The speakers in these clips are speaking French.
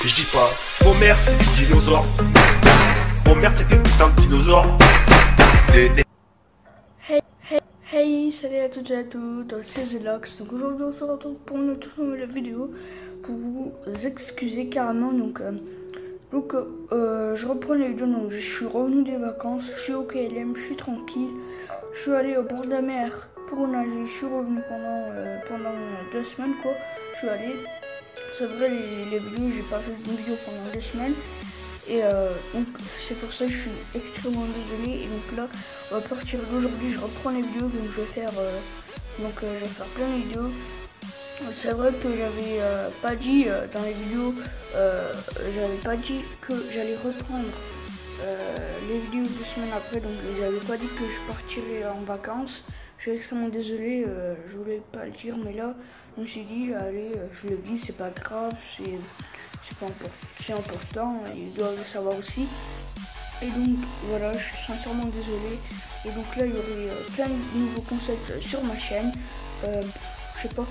Je dis pas, mon mère c'est des dinosaures. Mon mère c'est des putains de dinosaures. Hey, salut à toutes et à tous, c'est Zelox. Donc aujourd'hui on se retrouve pour une toute nouvelle vidéo pour vous excuser carrément. Je reprends les vidéos. Donc je suis revenu des vacances, je suis au KLM, je suis tranquille. Je suis allé au bord de la mer pour nager. Je suis revenu pendant 2 semaines quoi. Je suis allé. C'est vrai les vidéos, j'ai pas fait de vidéo pendant 2 semaines. Et donc c'est pour ça que je suis extrêmement désolé. Et donc là, à partir d'aujourd'hui, je reprends les vidéos. Donc je vais faire plein de vidéos. C'est vrai que j'avais pas dit dans les vidéos, j'avais pas dit que j'allais reprendre les vidéos 2 semaines après. Donc j'avais pas dit que je partirais en vacances. Je suis extrêmement désolé, je voulais pas le dire, mais là, je me suis dit, allez, je le dis, c'est pas grave, c'est important, ils doivent le savoir aussi. Et donc, voilà, je suis sincèrement désolé. Et donc là, il y aurait plein de nouveaux concepts sur ma chaîne. Je sais pas,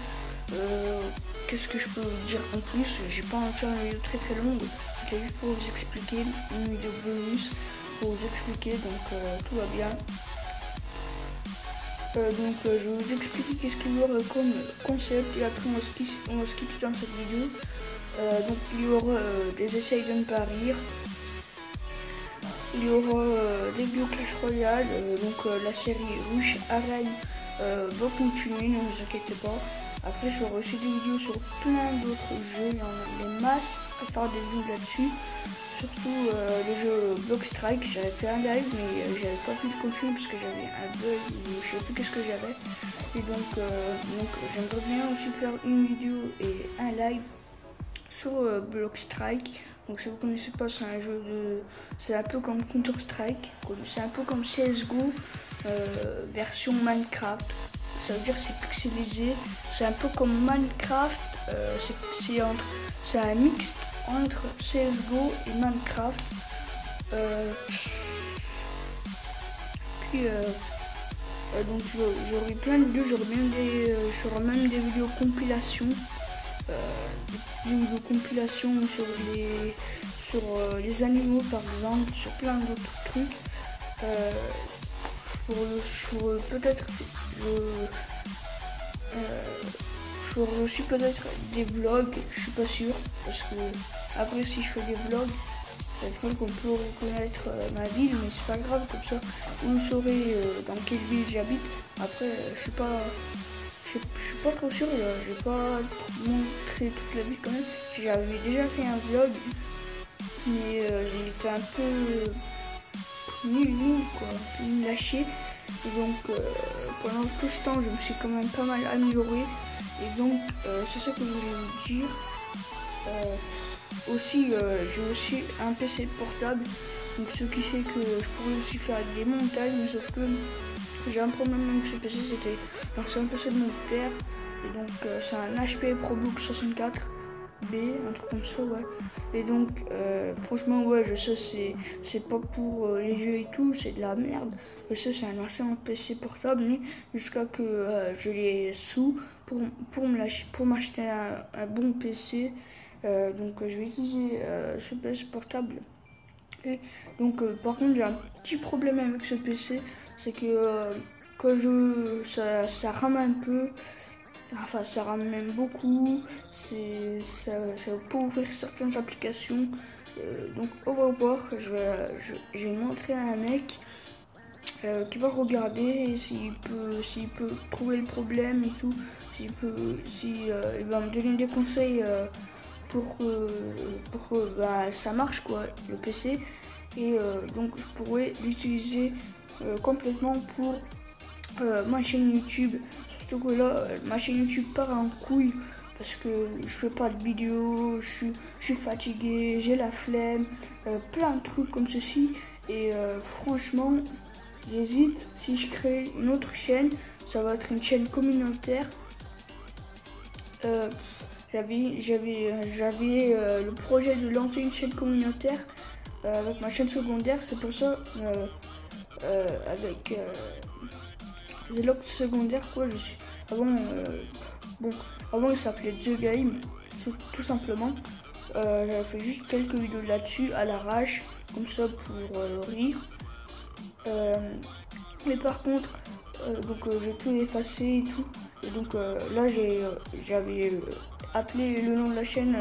qu'est-ce que je peux vous dire en plus. J'ai pas envie de faire une vidéo très longue, c'était juste pour vous expliquer, une vidéo bonus pour vous expliquer, donc tout va bien. Je vais vous expliquer qu'est-ce qu'il y aura comme concept et après on va se quitter dans cette vidéo. Donc il y aura des essais de ne pas rire, il y aura des vidéos Clash Royale, la série Rush Arène va continuer, ne vous inquiétez pas. Après j'aurai aussi des vidéos sur plein d'autres jeux, il y en a des masses à faire des vidéos là-dessus. Surtout le jeu Block Strike, j'avais fait un live mais j'avais pas pu le continuer parce que j'avais un bug, je sais plus qu'est-ce que j'avais. Et donc j'aimerais bien aussi faire une vidéo et un live sur Block Strike. Donc si vous connaissez pas, c'est un jeu c'est un peu comme Counter Strike, c'est un peu comme CSGO version Minecraft. Ça veut dire c'est pixelisé, c'est un peu comme Minecraft, c'est un mix entre CSGO et Minecraft. Donc j'aurai plein de vidéos, j'aurai même des vidéos compilations, sur les animaux par exemple, sur plein d'autres trucs. Peut-être je ferai aussi peut-être des vlogs, je suis pas sûr, parce que après si je fais des vlogs, c'est vrai qu'on peut reconnaître ma ville, mais c'est pas grave, comme ça vous saurez dans quelle ville j'habite. Après je suis pas trop sûr, je vais pas montrer toute la ville quand même. J'avais déjà fait un vlog, mais il était un peu nul quoi, nul lâché. Et donc pendant tout ce temps je me suis quand même pas mal amélioré. Et donc c'est ça que je voulais vous dire. J'ai aussi un PC portable, donc ce qui fait que je pourrais aussi faire des montages, mais sauf que j'ai un problème avec ce PC, c'est un PC de mon père, et donc c'est un HP ProBook 64B, un truc comme ça, ouais. Et donc franchement ouais, je sais c'est pas pour les jeux et tout, c'est de la merde. Je sais c'est un ancien PC portable, mais jusqu'à que je les sous pour m'acheter un bon PC. Je vais utiliser ce PC portable. Et donc par contre j'ai un petit problème avec ce PC, c'est que quand ça rame un peu, enfin ça rame même beaucoup, ça va pas ouvrir certaines applications. Donc on va voir, je vais montrer à un mec qui va regarder s'il peut trouver le problème et tout, il va me donner des conseils pour que ça marche quoi, le PC. Et donc je pourrais l'utiliser complètement pour ma chaîne YouTube. Surtout que là ma chaîne YouTube part en couille parce que je fais pas de vidéos, je suis fatigué, j'ai la flemme, plein de trucs comme ceci. Et franchement j'hésite, si je crée une autre chaîne, ça va être une chaîne communautaire. J'avais le projet de lancer une chaîne communautaire avec ma chaîne secondaire, c'est pour ça avec Zelox secondaire quoi. Avant il s'appelait The Game tout simplement. j'avais fait juste quelques vidéos là-dessus à l'arrache, comme ça pour rire. Mais par contre, j'ai tout effacé et tout. Et donc là j'avais appelé le nom de la chaîne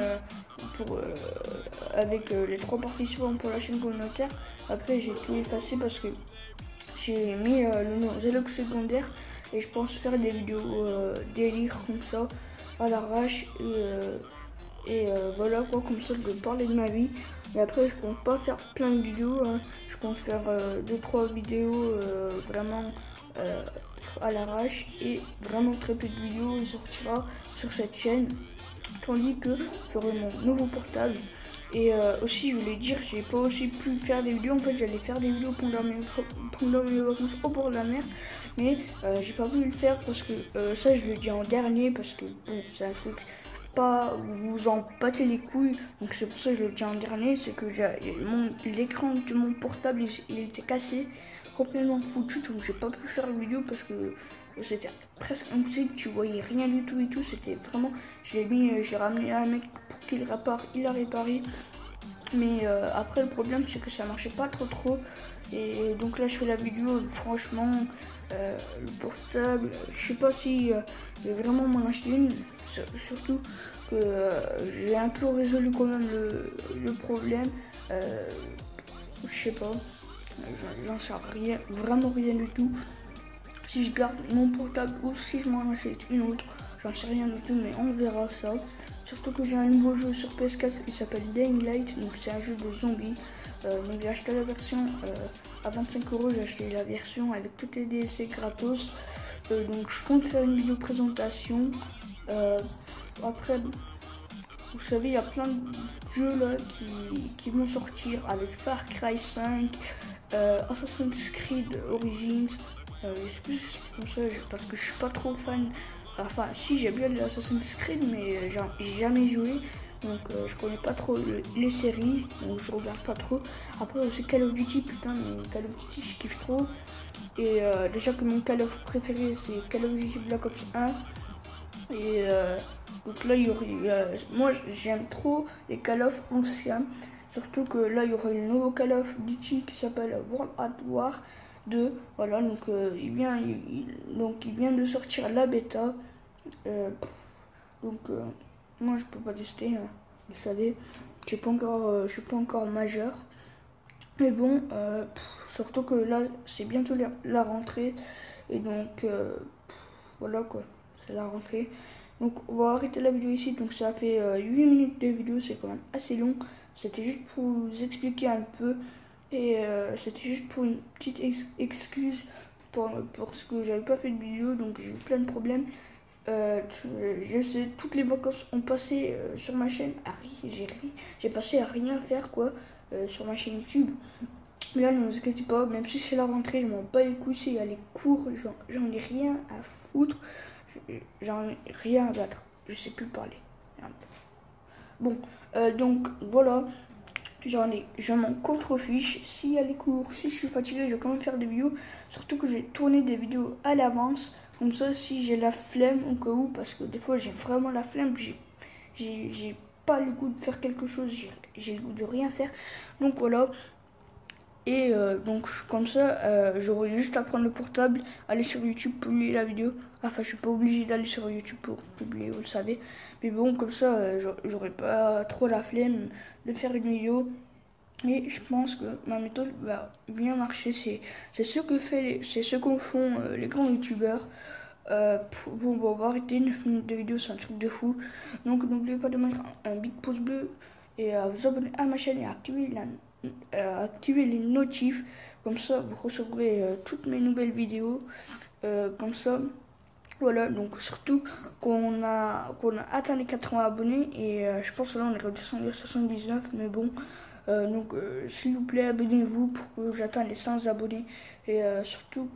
avec les 3 participants pour la chaîne communautaire. Après j'ai tout effacé parce que j'ai mis le nom Zelox secondaire et je pense faire des vidéos délire comme ça à l'arrache et voilà quoi, comme ça je vais parler de ma vie. Et après je compte pas faire plein de vidéos, hein. Je compte faire 2-3 vidéos vraiment à l'arrache et vraiment très peu de vidéos sortira sur cette chaîne, tandis que j'aurai mon nouveau portable. Et aussi je voulais dire, j'ai pas aussi pu faire des vidéos, en fait j'allais faire des vidéos pendant mes vacances au bord de la mer, mais j'ai pas pu le faire parce que ça je le dis en dernier parce que bon, c'est un truc pas, vous en battez les couilles, donc c'est pour ça que je le dis en dernier, c'est que l'écran de mon portable il était cassé, complètement foutu, donc j'ai pas pu faire la vidéo parce que c'était presque impossible, tu voyais rien du tout et tout, c'était vraiment, j'ai ramené à un mec pour qu'il répare, il a réparé, mais après le problème c'est que ça marchait pas trop, et donc là je fais la vidéo, franchement, le portable, je sais pas si je vais vraiment m'en acheter une, surtout que j'ai un peu résolu quand même le problème, je sais pas, j'en sais rien, vraiment rien du tout. Si je garde mon portable ou si je m'en achète une autre, j'en sais rien du tout, mais on verra ça. Surtout que j'ai un nouveau jeu sur PS4 qui s'appelle Dying Light, donc c'est un jeu de zombies. Donc j'ai acheté la version à 25 €, j'ai acheté la version avec toutes les DLC gratos. Donc je compte faire une vidéo présentation. Après, vous savez, il y a plein de jeux là qui vont sortir avec Far Cry 5, Assassin's Creed Origins. Plus comme ça parce que je suis pas trop fan. Enfin, si j'ai bien l'Assassin's Creed, mais j'ai jamais joué. Donc je connais pas trop les séries, donc je regarde pas trop. Après aussi Call of Duty, putain, mais Call of Duty je kiffe trop. Et déjà que mon Call of préféré c'est Call of Duty Black Ops 1. Et donc là il y aurait, moi j'aime trop les Call of anciens. Surtout que là il y aurait le nouveau Call of Duty qui s'appelle World at War 2. Voilà, donc il vient de sortir la bêta. Moi je peux pas tester, hein, vous savez, je suis pas encore majeur. Mais bon, surtout que là c'est bientôt la rentrée et donc voilà quoi, c'est la rentrée. Donc on va arrêter la vidéo ici, donc ça fait 8 minutes de vidéo, c'est quand même assez long. C'était juste pour vous expliquer un peu et c'était juste pour une petite excuse parce que j'avais pas fait de vidéo, donc j'ai eu plein de problèmes. Je sais, toutes les vacances ont passé sur ma chaîne à rien, j'ai passé à rien faire quoi sur ma chaîne YouTube. Mais là ne vous inquiétez pas, même si c'est la rentrée, je m'en bats les couilles, s'il y a les cours, j'en ai rien à foutre, j'en ai rien à battre, je sais plus parler. Bon, donc voilà, je m'en contrefiche, s'il y a les cours, si je suis fatigué, je vais quand même faire des vidéos, surtout que j'ai tourné des vidéos à l'avance. Comme ça, si j'ai la flemme au cas où, parce que des fois j'ai vraiment la flemme, j'ai pas le goût de faire quelque chose, j'ai le goût de rien faire. Donc voilà. Et donc comme ça, j'aurai juste à prendre le portable, aller sur YouTube, publier la vidéo. Enfin, je suis pas obligée d'aller sur YouTube pour publier, vous le savez. Mais bon, comme ça, j'aurai pas trop la flemme de faire une vidéo. Et je pense que ma méthode va bien marcher. C'est ce qu'en font les grands youtubeurs. Bon, on va arrêter 9 minutes de vidéo, c'est un truc de fou. Donc n'oubliez pas de mettre un big pouce bleu et à vous abonner à ma chaîne et à activer les notifs. Comme ça, vous recevrez toutes mes nouvelles vidéos. Comme ça, voilà. Donc surtout qu'on a atteint les 80 abonnés et je pense que là on est redescendu à 79, mais bon. Donc s'il vous plaît, abonnez-vous pour que j'atteigne les 100 abonnés. Et surtout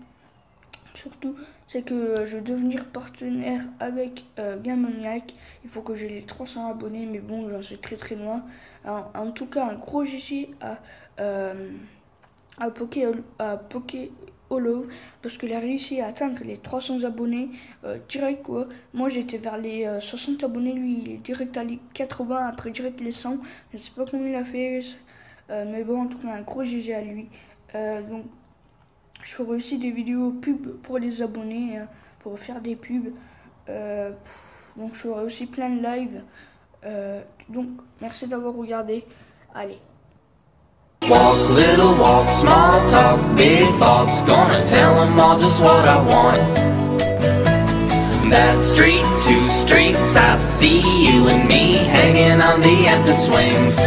c'est que je vais devenir partenaire avec Gamoniac. Il faut que j'ai les 300 abonnés, mais bon, j'en suis très loin. En tout cas, un gros GG à Olo parce qu'il a réussi à atteindre les 300 abonnés direct quoi. Moi j'étais vers les 60 abonnés, lui il est direct à les 80, après direct les 100. Je sais pas comment il a fait, mais bon en tout cas un gros GG à lui. Donc je ferai aussi des vidéos pub pour les abonnés, pour faire des pubs. Donc je ferai aussi plein de lives. Donc merci d'avoir regardé. Allez. Walk, little walk, small talk, big thoughts. Gonna tell them all just what I want. That street, 2 streets, I see you and me hanging on the empty swings.